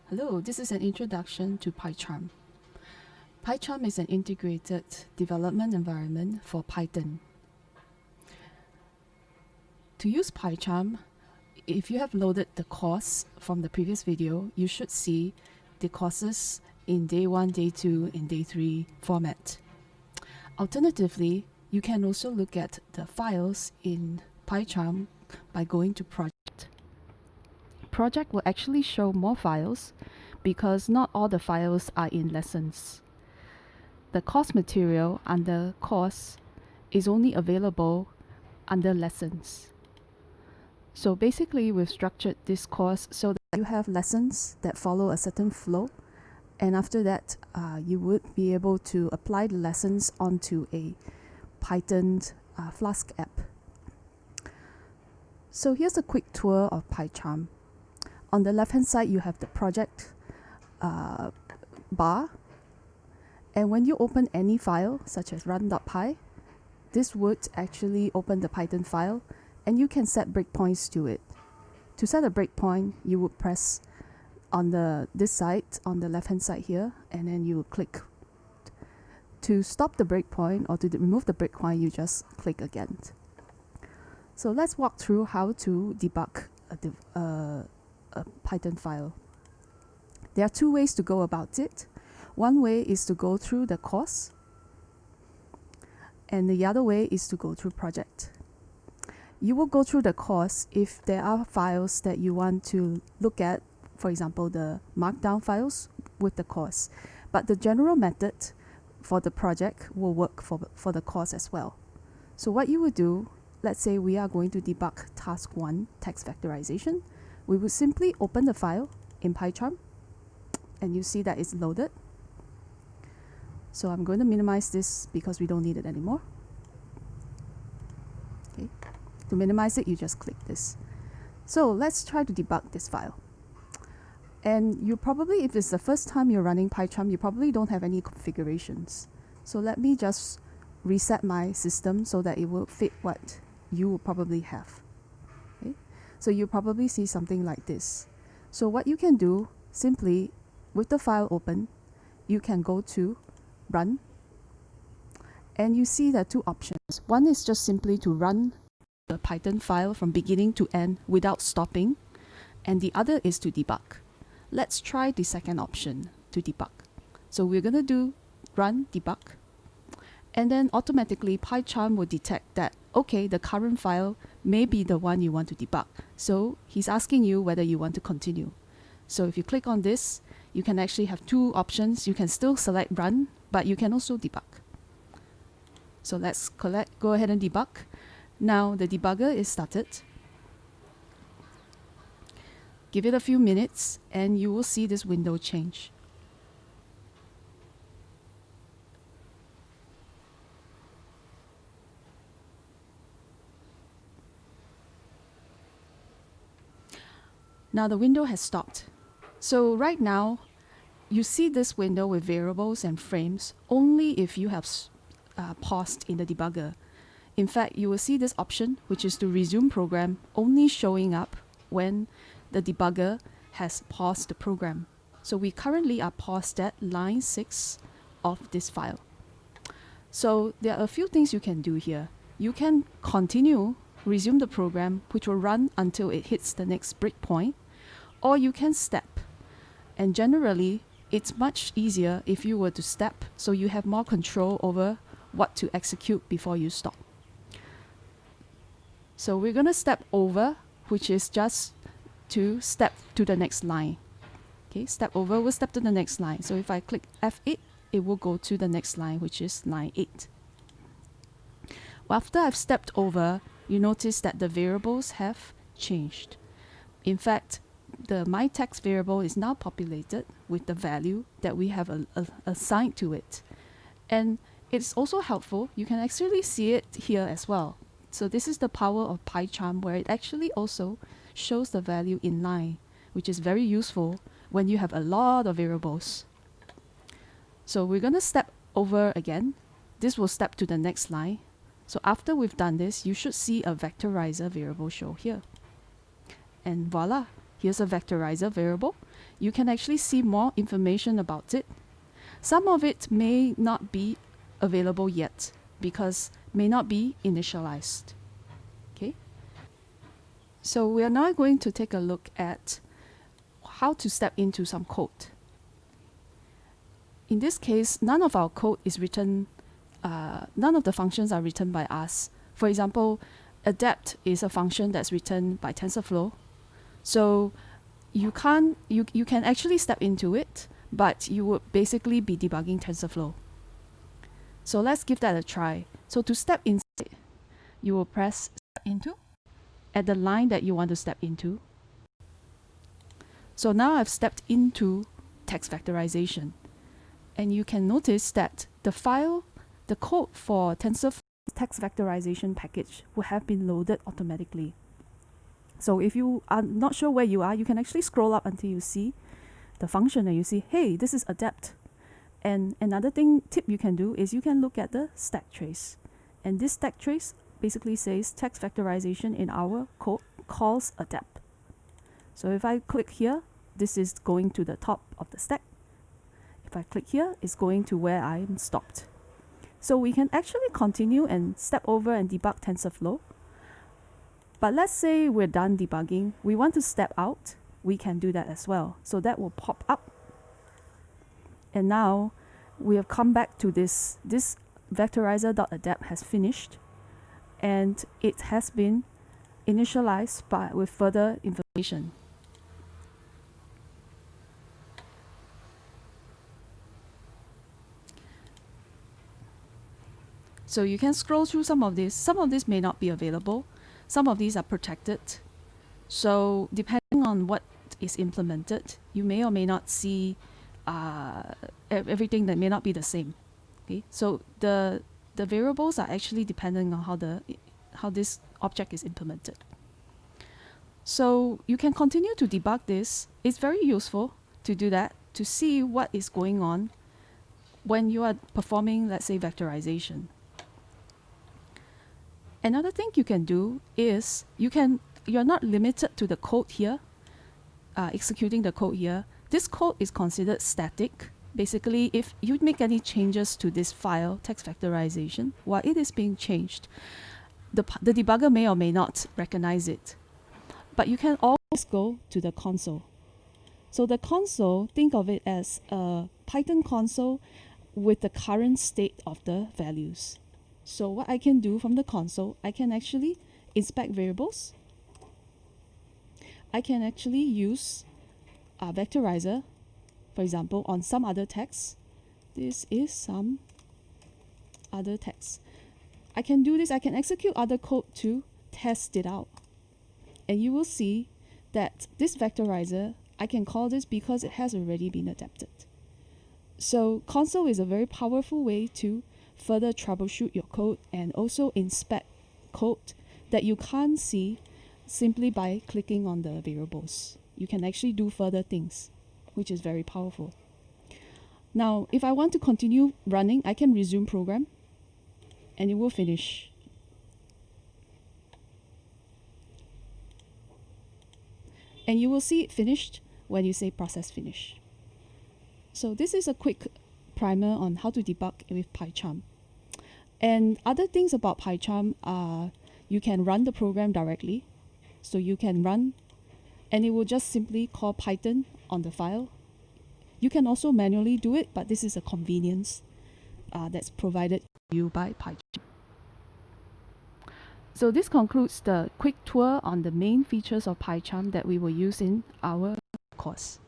Hello, this is an introduction to PyCharm. PyCharm is an integrated development environment for Python. To use PyCharm, if you have loaded the course from the previous video, you should see the courses in day 1, day 2, and day 3 format. Alternatively, you can also look at the files in PyCharm by going to Project. Project will actually show more files because not all the files are in lessons. The course material under course is only available under lessons. So basically we've structured this course so that you have lessons that follow a certain flow, and after that you would be able to apply the lessons onto a Python Flask app. So here's a quick tour of PyCharm. On the left hand side you have the project bar, and when you open any file such as run.py, this would actually open the Python file and you can set breakpoints to it. To set a breakpoint, you would press on this side, on the left hand side here, and then you click. To stop the breakpoint or to remove the breakpoint, you just click again. So let's walk through how to debug a Python file. There are two ways to go about it. One way is to go through the course, and the other way is to go through project. You will go through the course if there are files that you want to look at, for example, the markdown files with the course. But the general method for the project will work for the course as well. So what you would do, let's say we are going to debug task 1, text vectorization. We would simply open the file in PyCharm, and you see that it's loaded. So I'm going to minimize this because we don't need it anymore. Okay. To minimize it, you just click this. So let's try to debug this file. And you probably, if it's the first time you're running PyCharm, you probably don't have any configurations. So let me just reset my system so that it will fit what you will probably have. Okay. So you probably see something like this. So what you can do, simply with the file open, you can go to Run, and you see there are two options. One is just simply to run the Python file from beginning to end without stopping, and the other is to debug. Let's try the second option, to debug. So we're going to do run debug, and then automatically PyCharm will detect that, okay, the current file may be the one you want to debug. So he's asking you whether you want to continue. So if you click on this, you can actually have two options. You can still select run, but you can also debug. So let's go ahead and debug. Now the debugger is started. Give it a few minutes and you will see this window change. Now the window has stopped. So right now, you see this window with variables and frames only if you have paused in the debugger. In fact, you will see this option, which is to resume program, only showing up when the debugger has paused the program. So we currently are paused at line 6 of this file. So there are a few things you can do here. You can continue, resume the program, which will run until it hits the next breakpoint, or you can step. And generally, it's much easier if you were to step, so you have more control over what to execute before you stop. So we're going to step over, which is just to step to the next line. Okay, step over will step to the next line. So if I click F8, it will go to the next line, which is line 8. Well, after I've stepped over, you notice that the variables have changed. In fact, the my text variable is now populated with the value that we have assigned to it. And it's also helpful, you can actually see it here as well. So this is the power of PyCharm, where it actually also shows the value in line, which is very useful when you have a lot of variables. So we're going to step over again. This will step to the next line. So after we've done this, you should see a vectorizer variable show here. And voila, Here's a vectorizer variable. You can actually see more information about it. Some of it may not be available yet because may not be initialized. Okay. So we are now going to take a look at how to step into some code. In this case, none of our code is written, none of the functions are written by us. For example, adapt is a function that's written by TensorFlow. So you can actually step into it, but you would basically be debugging TensorFlow. So let's give that a try. So to step inside, you will press step into at the line that you want to step into. So now I've stepped into text vectorization. And you can notice that the code for TensorFlow text vectorization package will have been loaded automatically. So if you are not sure where you are, you can actually scroll up until you see the function and you see, hey, this is adapt. And another tip you can do is you can look at the stack trace. And this stack trace basically says text vectorization in our code calls adapt. So if I click here, this is going to the top of the stack. If I click here, it's going to where I'm stopped. So we can actually continue and step over and debug TensorFlow. But let's say we're done debugging. We want to step out. We can do that as well. So that will pop up. And now we have come back to this vectorizer.adapt has finished. And it has been initialized with further information. So you can scroll through some of this. Some of this may not be available. Some of these are protected. So depending on what is implemented, you may or may not see everything that may not be the same. Okay, so the variables are actually depending on how this object is implemented. So you can continue to debug this. It's very useful to do that, to see what is going on when you are performing, let's say, vectorization. Another thing you can do is you're not limited to the code here, executing the code here. This code is considered static. Basically, if you make any changes to this file, text vectorization, while it is being changed, the debugger may or may not recognize it. But you can always go to the console. So the console, think of it as a Python console with the current state of the values. So what I can do from the console, I can actually inspect variables. I can actually use a vectorizer, for example, on some other text. This is some other text. I can do this. I can execute other code to test it out. And you will see that this vectorizer, I can call this because it has already been adapted. So console is a very powerful way to further troubleshoot your code and also inspect code that you can't see simply by clicking on the variables. You can actually do further things, which is very powerful. Now, if I want to continue running, I can resume program and it will finish. And you will see it finished when you say process finish. So this is a quick primer on how to debug with PyCharm. And other things about PyCharm are you can run the program directly. So you can run and it will just simply call Python on the file. You can also manually do it, but this is a convenience that's provided to you by PyCharm. So this concludes the quick tour on the main features of PyCharm that we will use in our course.